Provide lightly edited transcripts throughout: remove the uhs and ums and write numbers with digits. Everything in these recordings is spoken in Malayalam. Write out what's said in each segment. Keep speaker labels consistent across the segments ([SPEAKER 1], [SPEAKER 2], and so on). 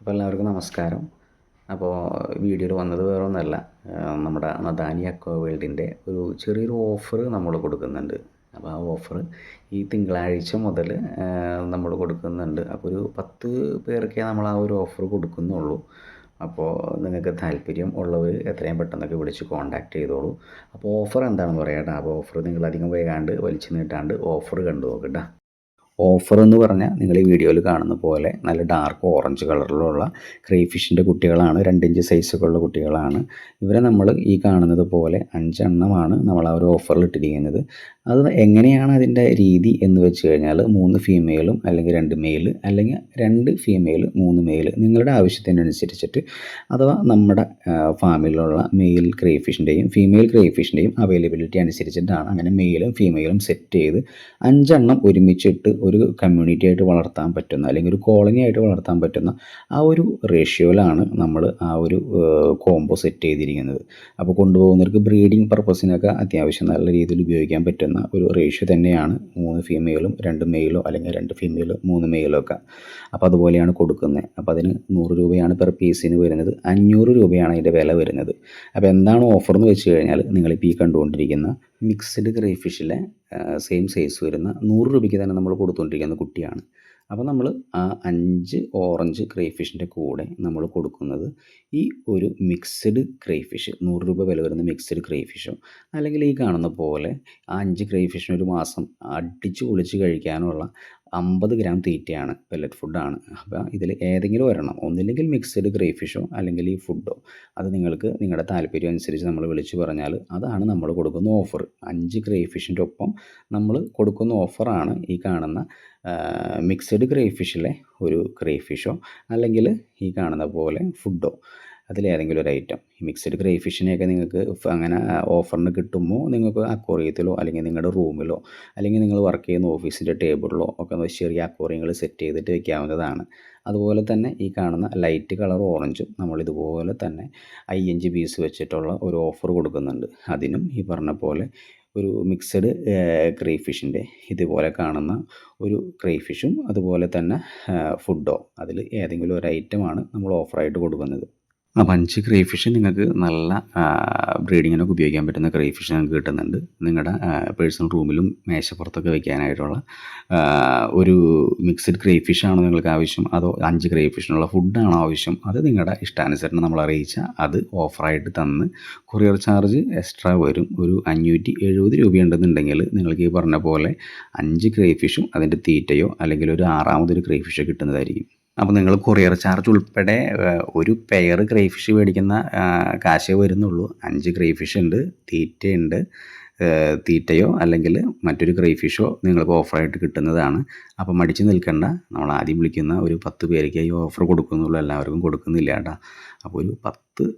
[SPEAKER 1] അപ്പോൾ എല്ലാവർക്കും നമസ്കാരം. അപ്പോൾ വീഡിയോയിൽ വന്നത് വേറെ ഒന്നുമല്ല, നമ്മുടെ നദാനി അക്വാ വേൾഡിൻ്റെ ഒരു ചെറിയൊരു ഓഫർ നമ്മൾ കൊടുക്കുന്നുണ്ട്. അപ്പോൾ ആ ഓഫർ ഈ തിങ്കളാഴ്ച മുതൽ നമ്മൾ കൊടുക്കുന്നുണ്ട്. അപ്പോൾ ഒരു 10 പേർക്കേ നമ്മൾ ആ ഒരു ഓഫർ കൊടുക്കുന്നുള്ളൂ. അപ്പോൾ നിങ്ങൾക്ക് താല്പര്യം ഉള്ളവർ എത്രയും പെട്ടെന്നൊക്കെ വിളിച്ച് കോൺടാക്റ്റ് ചെയ്തോളൂ. അപ്പോൾ ഓഫർ എന്താണെന്ന് പറയാം കേട്ടോ. അപ്പോൾ ഓഫർ നിങ്ങൾ അധികം വൈകാണ്ട് വലിച്ചു നീട്ടാണ്ട് ഓഫർ കണ്ടു നോക്കട്ടോ. ഓഫർ എന്ന് പറഞ്ഞാൽ നിങ്ങൾ ഈ വീഡിയോയിൽ കാണുന്ന പോലെ നല്ല ഡാർക്ക് ഓറഞ്ച് കളറിലുള്ള ക്രേഫിഷിൻ്റെ കുട്ടികളാണ്. 2 ഇഞ്ച് സൈസൊക്കെയുള്ള കുട്ടികളാണ്. ഇവരെ നമ്മൾ ഈ കാണുന്നത് പോലെ 5 എണ്ണമാണ് നമ്മൾ ആ ഒരു ഓഫറിൽ ഇട്ടിരിക്കുന്നത്. അത് എങ്ങനെയാണ് അതിൻ്റെ രീതി എന്ന് വെച്ച് കഴിഞ്ഞാൽ 3 ഫീമെയിലും അല്ലെങ്കിൽ 2 മെയിൽ, അല്ലെങ്കിൽ 2 ഫീമെയിൽ 3 മെയിൽ, നിങ്ങളുടെ ആവശ്യത്തിനനുസരിച്ചിട്ട് അഥവാ നമ്മുടെ ഫാമിലുള്ള മെയിൽ ക്രേഫിഷിൻ്റെയും ഫീമെയിൽ ക്രേഫിഷിൻ്റെയും അവൈലബിലിറ്റി അനുസരിച്ചിട്ടാണ് അങ്ങനെ മെയിലും ഫീമെയിലും സെറ്റ് ചെയ്ത് 5 എണ്ണം ഒരുമിച്ചിട്ട് ഒരു കമ്മ്യൂണിറ്റി ആയിട്ട് വളർത്താൻ പറ്റുന്ന അല്ലെങ്കിൽ ഒരു കോളനി ആയിട്ട് വളർത്താൻ പറ്റുന്ന ആ ഒരു റേഷ്യോയിലാണ് നമ്മൾ ആ ഒരു കോംബോ സെറ്റ് ചെയ്തിരിക്കുന്നത്. അപ്പോൾ കൊണ്ടുപോകുന്നവർക്ക് ബ്രീഡിംഗ് പർപ്പസിനൊക്കെ അത്യാവശ്യം നല്ല രീതിയിൽ ഉപയോഗിക്കാൻ പറ്റുന്ന ഒരു റേഷ്യോ തന്നെയാണ് 3 ഫീമെയിലും 2 മെയിലോ അല്ലെങ്കിൽ 2 ഫീമെയിലും 3 മെയിലോ ഒക്കെ. അപ്പോൾ അതുപോലെയാണ് കൊടുക്കുന്നത്. അപ്പോൾ അതിന് 100 രൂപയാണ് പെർ പീസിന് വരുന്നത്. 500 രൂപയാണ് അതിൻ്റെ വില വരുന്നത്. അപ്പോൾ എന്താണ് ഓഫർ എന്ന് വെച്ച് കഴിഞ്ഞാൽ നിങ്ങളിപ്പോൾ ഈ കണ്ടുകൊണ്ടിരിക്കുന്ന മിക്സ്ഡ് ക്രേഫിഷിലെ സെയിം സൈസ് വരുന്ന 100 രൂപയ്ക്ക് തന്നെ നമ്മൾ കൊടുത്തുകൊണ്ടിരിക്കുന്ന കുട്ടിയാണ്. അപ്പോൾ നമ്മൾ ആ 5 ഓറഞ്ച് ക്രേഫിഷിൻ്റെ കൂടെ നമ്മൾ കൊടുക്കുന്നത് ഈ ഒരു മിക്സ്ഡ് ക്രേഫിഷ് 100 രൂപ വില വരുന്ന മിക്സ്ഡ് ക്രേഫിഷോ അല്ലെങ്കിൽ ഈ കാണുന്ന പോലെ ആ 5 ക്രേഫിഷിന് ഒരു മാസം അടിച്ച് പൊളിച്ച് കഴിക്കാനുള്ള 50 ഗ്രാം തീറ്റയാണ്, പെല്ലറ്റ് ഫുഡാണ്. അപ്പോൾ ഇതിൽ ഏതെങ്കിലും ഒരെണ്ണം, ഒന്നില്ലെങ്കിൽ മിക്സ്ഡ് ക്രേഫിഷോ അല്ലെങ്കിൽ ഈ ഫുഡോ, അത് നിങ്ങൾക്ക് നിങ്ങളുടെ താല്പര്യം അനുസരിച്ച് നമ്മൾ വിളിച്ച് പറഞ്ഞാൽ അതാണ് നമ്മൾ കൊടുക്കുന്ന ഓഫർ. 5 ക്രേഫിഷിൻ്റെ ഒപ്പം നമ്മൾ കൊടുക്കുന്ന ഓഫറാണ് ഈ കാണുന്ന മിക്സ്ഡ് ക്രേഫിഷിലെ ഒരു ക്രേഫിഷോ അല്ലെങ്കിൽ ഈ കാണുന്ന പോലെ ഫുഡോ, അതിലേതെങ്കിലും ഒരു ഐറ്റം. ഈ മിക്സ്ഡ് ക്രേഫിഷിനെയൊക്കെ നിങ്ങൾക്ക് അങ്ങനെ ഓഫറിന് കിട്ടുമ്പോൾ നിങ്ങൾക്ക് അക്വേറിയത്തിലോ അല്ലെങ്കിൽ നിങ്ങളുടെ റൂമിലോ അല്ലെങ്കിൽ നിങ്ങൾ വർക്ക് ചെയ്യുന്ന ഓഫീസിൻ്റെ ടേബിളിലോ ഒക്കെ ചെറിയ അക്വേറിയങ്ങൾ സെറ്റ് ചെയ്തിട്ട് വയ്ക്കാവുന്നതാണ്. അതുപോലെ തന്നെ ഈ കാണുന്ന ലൈറ്റ് കളർ ഓറഞ്ചും നമ്മളിതുപോലെ തന്നെ 5 പീസ് വെച്ചിട്ടുള്ള ഒരു ഓഫർ കൊടുക്കുന്നുണ്ട്. അതിനും ഈ പറഞ്ഞ പോലെ ഒരു മിക്സഡ് ക്രേഫിഷിൻ്റെ ഇതുപോലെ കാണുന്ന ഒരു ക്രേഫിഷും അതുപോലെ തന്നെ ഫുഡോ, അതിൽ ഏതെങ്കിലും ഒരു ഐറ്റമാണ് നമ്മൾ ഓഫറായിട്ട് കൊടുക്കുന്നത്. അപ്പോൾ 5 ക്രേഫിഷ് നിങ്ങൾക്ക് നല്ല ബ്രീഡിങ്ങിനൊക്കെ ഉപയോഗിക്കാൻ പറ്റുന്ന ക്രേഫിഷ് നിങ്ങൾക്ക് കിട്ടുന്നുണ്ട്. നിങ്ങളുടെ പേഴ്സണൽ റൂമിലും മേശപ്പുറത്തൊക്കെ വയ്ക്കാനായിട്ടുള്ള ഒരു മിക്സ്ഡ് ക്രേഫിഷാണോ നിങ്ങൾക്ക് ആവശ്യം, അതോ 5 ക്രേഫിഷിനുള്ള ഫുഡാണോ ആവശ്യം, അത് നിങ്ങളുടെ ഇഷ്ടാനുസരണം നമ്മൾ അറിയിച്ചാൽ അത് ഓഫറായിട്ട് തന്ന് കൊറിയർ ചാർജ് എക്സ്ട്രാ വരും. ഒരു 570 രൂപയുണ്ടെന്നുണ്ടെങ്കിൽ നിങ്ങൾക്ക് ഈ പറഞ്ഞ പോലെ 5 ക്രേഫിഷും അതിൻ്റെ തീറ്റയോ അല്ലെങ്കിൽ ഒരു 6ാമതൊരു ക്രേഫിഷോ കിട്ടുന്നതായിരിക്കും. അപ്പോൾ നിങ്ങൾ കൊറിയർ ചാർജ് ഉൾപ്പെടെ ഒരു പെയർ ക്രേഫിഷ് മേടിക്കുന്ന കാശേ വരുന്നുള്ളൂ. 5 ക്രേഫിഷ് ഉണ്ട്, തീറ്റയുണ്ട്. തീറ്റയോ അല്ലെങ്കിൽ മറ്റൊരു ക്രേഫിഷോ നിങ്ങൾക്ക് ഓഫറായിട്ട് കിട്ടുന്നതാണ്. അപ്പോൾ മടിച്ച് നിൽക്കേണ്ട, നമ്മൾ ആദ്യം വിളിക്കുന്ന ഒരു 10 പേർക്ക് ഈ ഓഫർ കൊടുക്കുന്നുള്ളൂ, എല്ലാവർക്കും കൊടുക്കുന്നില്ല കേട്ടോ. അപ്പോൾ ഒരു 10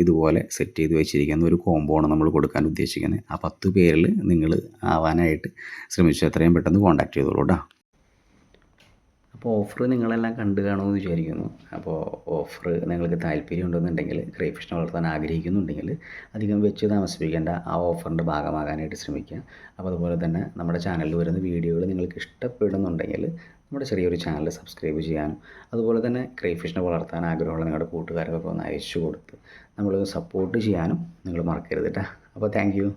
[SPEAKER 1] ഇതുപോലെ സെറ്റ് ചെയ്ത് വെച്ചിരിക്കുന്ന ഒരു കോംബോ ആണ് നമ്മൾ കൊടുക്കാൻ ഉദ്ദേശിക്കുന്നത്. ആ 10 പേരിൽ നിങ്ങൾ ആവാനായിട്ട് ശ്രമിച്ചു എത്രയും പെട്ടെന്ന് കോൺടാക്റ്റ് ചെയ്തോളൂ കേട്ടോ. അപ്പോൾ ഓഫർ നിങ്ങളെല്ലാം കണ്ടു കാണുമെന്ന് വിചാരിക്കുന്നു. അപ്പോൾ ഓഫർ നിങ്ങൾക്ക് താല്പര്യം ഉണ്ടെന്നുണ്ടെങ്കിൽ, ക്രേഫിഷിനെ വളർത്താൻ ആഗ്രഹിക്കുന്നുണ്ടെങ്കിൽ അധികം വെച്ച് താമസിപ്പിക്കേണ്ട, ആ ഓഫറിൻ്റെ ഭാഗമാകാനായിട്ട് ശ്രമിക്കുക. അപ്പോൾ അതുപോലെ തന്നെ നമ്മുടെ ചാനലിൽ വരുന്ന വീഡിയോകൾ നിങ്ങൾക്ക് ഇഷ്ടപ്പെടുന്നുണ്ടെങ്കിൽ നമ്മുടെ ചെറിയൊരു ചാനൽ സബ്സ്ക്രൈബ് ചെയ്യാനും, അതുപോലെ തന്നെ ക്രേഫിഷിനെ വളർത്താൻ ആഗ്രഹമുള്ള നിങ്ങളുടെ കൂട്ടുകാർക്കൊക്കെ ഒന്ന് അയച്ചു കൊടുത്ത് നമ്മൾ സപ്പോർട്ട് ചെയ്യാനും നിങ്ങൾ മറക്കരുത് കേട്ടോ. അപ്പോൾ താങ്ക് യു.